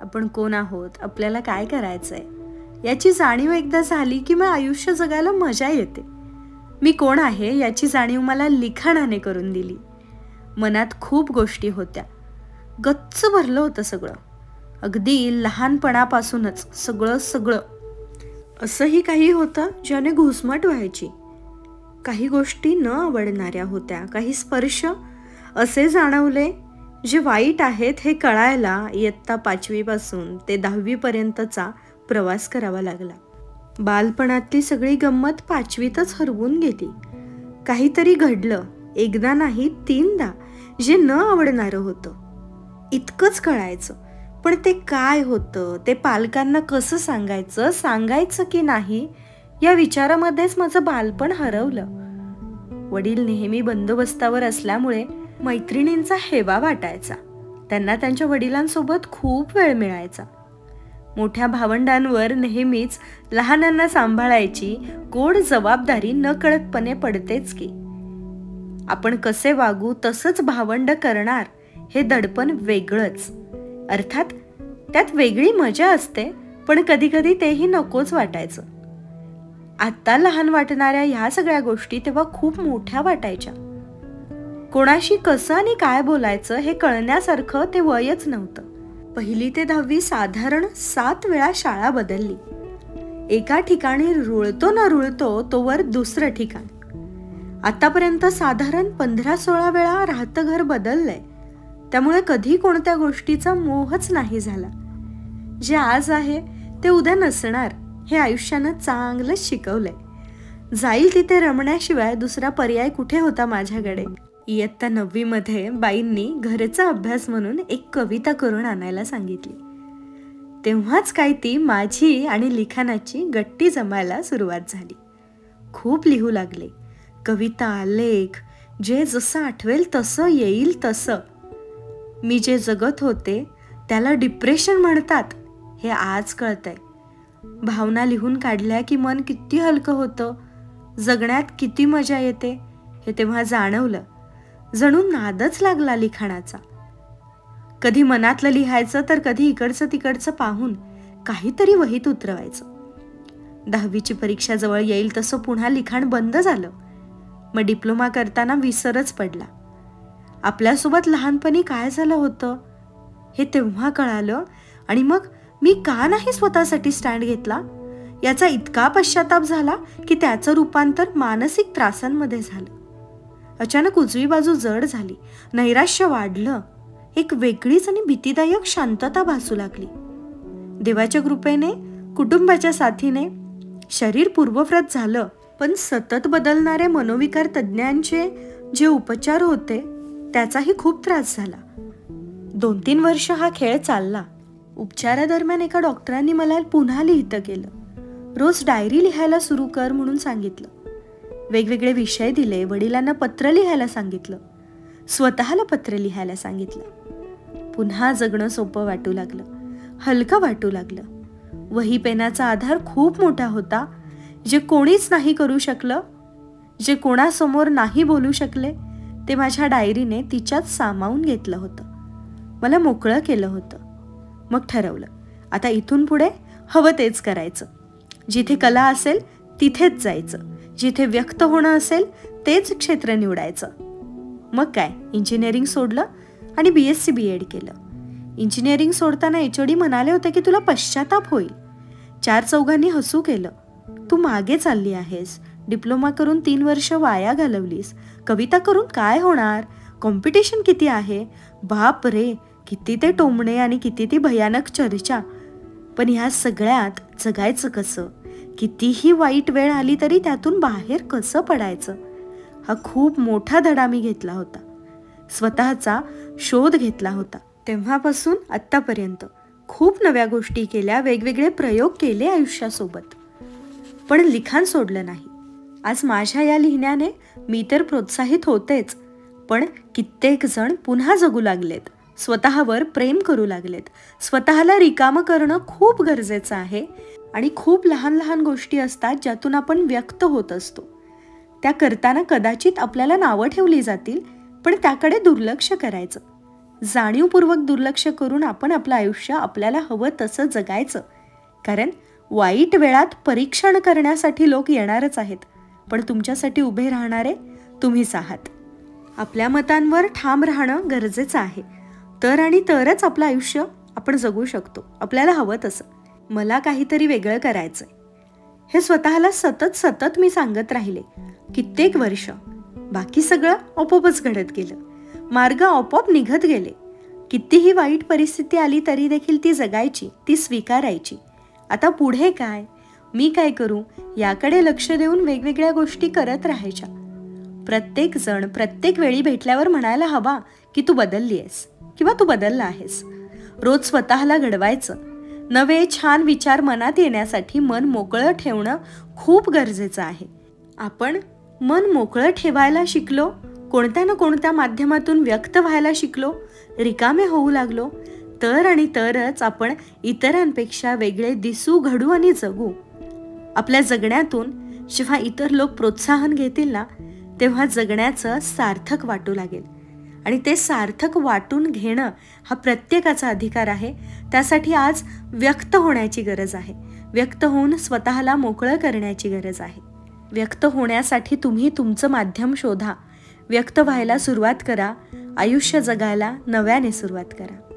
आपण कोण आहोत, आपल्याला काय करायचंय याची जाणीव एकदा झाली की मग आयुष्य जगायला मजा येते. मी कोण आहे याची जाणीव मला लिखाणाने करून दिली. मनात खूप गोष्टी होत्या, गच्च भरलं होतं सगळं, अगदी लहानपणापासूनच सगळं. असंही काही होतं ज्याने घुसमट व्हायची. काही गोष्टी न आवडणाऱ्या होत्या, काही स्पर्श असे जाणवले जे वाईट आहेत हे कळायला इयत्ता 5वी पासून ते 10वी पर्यंतचा प्रवास करावा लागला. बालपणातली सगळी गंमत 5वीतच हरवून गेली. काहीतरी घडलं, एकदा नाही 3दा, जे न आवडणारं होतं. इतकंच कळायचं, पण ते काय होतं, ते पालकांना कसं सांगायचं की नाही या विचारामध्येच माझं बालपण हरवलं. वडील नेहमी बंदोबस्तावर असल्यामुळे मैत्रिणींचा हेवा वाटायचा. त्यांना त्यांच्या वडिलांसोबत खूप वेळ मिळायचा. मोठ्या भावंडांवर नेहमीच लहानांना सांभाळायची गोड जबाबदारी नकळतपणे पडतेच की. आपण कसे वागू तसंच भावंड करणार हे दडपण वेगळंच. अर्थात त्यात वेगळी मजा असते, पण कधी कधी तेही नकोच वाटायचं. आत्ता लहान वाटणाऱ्या ह्या सगळ्या गोष्टी तेव्हा खूप मोठ्या वाटायच्या. कोणाशी कसं आणि काय बोलायचं हे कळण्यासारखं ते वयच नव्हतं. 1ली ते 10वी साधारण 7 वेळा शाळा बदलली. एका ठिकाणी रुळतो न रुळतो तोवर दुसरं ठिकाण. आतापर्यंत साधारण 15-16 वेळा राहतं घर बदललंय. त्यामुळे कधी कोणत्या गोष्टीचा मोहच नाही झाला. जे आज आहे ते उद्या नसणार हे आयुष्यानं चांगलंच शिकवलंय. जाईल तिथे रमण्याशिवाय दुसरा पर्याय कुठे होता माझ्याकडे. इयत्ता 9वी मध्ये बाईंनी घरचा अभ्यास म्हणून एक कविता करून आणायला सांगितली. तेव्हाच काय ती माझी आणि लिखाणाची गट्टी जमायला सुरुवात झाली. खूप लिहू लागले. कविता, लेख, जे जसं आठवेल तसं येईल तसं. मी जे जगत होते त्याला डिप्रेशन म्हणतात हे आज कळतंय. भावना लिहून काढल्या की मन किती हलकं होतं, जगण्यात किती मजा येते हे तेव्हा जाणवलं. जणू नादच लागला लिखाणाचा. कधी मनातलं लिहायचं तर कधी इकडचं तिकडचं पाहून काहीतरी वहीत उतरवायचं. 10वीची परीक्षा जवळ येईल तसं पुन्हा लिखाण बंद झालं. मग डिप्लोमा करताना विसरच पडला. आपल्यासोबत लहानपणी काय झालं होतं हे तेव्हा कळालं. आणि मग मी का नाही स्वतःसाठी स्टँड घेतला याचा इतका पश्चाताप झाला की त्याचं रूपांतर मानसिक त्रासांमध्ये झालं. अचानक उजवी बाजू जड झाली, नैराश्य वाढलं, एक वेगळीच आणि भीतीदायक शांतता भासू लागली. देवाच्या कृपेने, कुटुंबाच्या साथीने शरीर पूर्ववत झालं, पण सतत बदलणारे मनोविकार तज्ज्ञांचे जे उपचार होते त्याचाही खूप त्रास झाला. 2-3 वर्ष हा खेळ चालला. उपचारादरम्यान एका डॉक्टरांनी मला पुन्हा लिहितं केलं. रोज डायरी लिहायला सुरू कर म्हणून सांगितलं. वेगवेगळे विषय दिले. वडिलांना पत्र लिहायला सांगितलं. स्वतःला पत्र लिहायला सांगितलं. पुन्हा जगणं सोपं वाटू लागलं, हलकं वाटू लागलं. वही पेनाचा आधार खूप मोठा होता. जे कोणीच नाही करू शकलं, जे कोणासमोर नाही बोलू शकले ते माझ्या डायरीने तिच्यात सामावून घेतलं होतं. मला मोकळं केलं होतं. मग ठरवलं, आता इथून पुढे हवं तेच करायचं. जिथे कला असेल तिथेच जायचं. जिथे व्यक्त होणं असेल तेच क्षेत्र निवडायचं. मग काय, इंजिनिअरिंग सोडलं आणि BSc BEd केलं. इंजिनिअरिंग सोडताना HOD म्हणाले होते की तुला पश्चाताप होईल. 4 हसू केलं. तू मागे चालली आहेस. डिप्लोमा करून 3 वर्ष वाया घालवलीस. कविता करून काय होणार? कॉम्पिटिशन किती आहे? बाप रे, किती ते टोमणे आणि किती ती भयानक चर्चा. पण ह्या सगळ्यात जगायचं कसं? कितीही वाईट वेळ आली तरी त्यातून बाहेर कसं पडायचं? हा खूप मोठा धडा मी घेतला होता. स्वतःचा शोध घेतला होता. तेव्हापासून आत्तापर्यंत खूप नव्या गोष्टी केल्या, वेगवेगळे प्रयोग केले आयुष्यासोबत. पण लिखाण सोडलं नाही. आज माझ्या या लिहिण्याने मी तर प्रोत्साहित होतेच, पण कित्येक जण पुन्हा जगू लागलेत, स्वतःवर प्रेम करू लागलेत. स्वतःला रिकामं करणं खूप गरजेचं आहे. आणि खूप लहान लहान गोष्टी असतात ज्यातून आपण व्यक्त होत असतो. त्या करताना कदाचित आपल्याला नावं ठेवली जातील, पण त्याकडे दुर्लक्ष करायचं. जाणीवपूर्वक दुर्लक्ष करून आपण आपलं आयुष्य आपल्याला हवं तसं जगायचं. कारण वाईट वेळात परीक्षण करण्यासाठी लोक येणारच आहेत, पण तुमच्यासाठी उभे राहणारे तुम्हीच आहात. आपल्या मतांवर ठाम राहणं गरजेचं आहे. तर आणि तरच आपलं आयुष्य आपण जगू शकतो आपल्याला हवं तसं. मला काहीतरी वेगळं करायचंय हे स्वतःला सतत सतत मी सांगत राहिले कित्येक वर्ष. बाकी सगळं आपोआपच घडत गेलं. मार्ग आपोआप निघत गेले. कितीही वाईट परिस्थिती आली तरी देखील ती जगायची, ती स्वीकारायची. आता पुढे काय, मी काय करू याकडे लक्ष देऊन वेगवेगळ्या गोष्टी करत राहायच्या. प्रत्येक जण प्रत्येक वेळी भेटल्यावर म्हणायला हवा की तू बदलली आहेस किंवा तू बदलला आहेस. रोज स्वतःला घडवायचं. नवे छान विचार मनात येण्यासाठी मन मोकळं ठेवणं खूप गरजेचं आहे. आपण मन मोकळं ठेवायला शिकलो, कोणत्या ना कोणत्या माध्यमातून व्यक्त व्हायला शिकलो, रिकामे होऊ लागलो, तर आणि तरच आपण इतरांपेक्षा वेगळे दिसू, घडू आणि जगू. आपल्या जगण्यातून जेव्हा इतर लोक प्रोत्साहन घेतील ना, तेव्हा जगण्याचं सार्थक वाटू लागेल. आणि ते सार्थक वाटून घेणं हा प्रत्येकाचा अधिकार आहे. त्यासाठी आज व्यक्त होण्याची गरज आहे. व्यक्त होऊन स्वतःला मोकळं करण्याची गरज आहे. व्यक्त होण्यासाठी तुम्ही तुमचं माध्यम शोधा. व्यक्त व्हायला सुरुवात करा. आयुष्य जगायला नव्याने सुरुवात करा.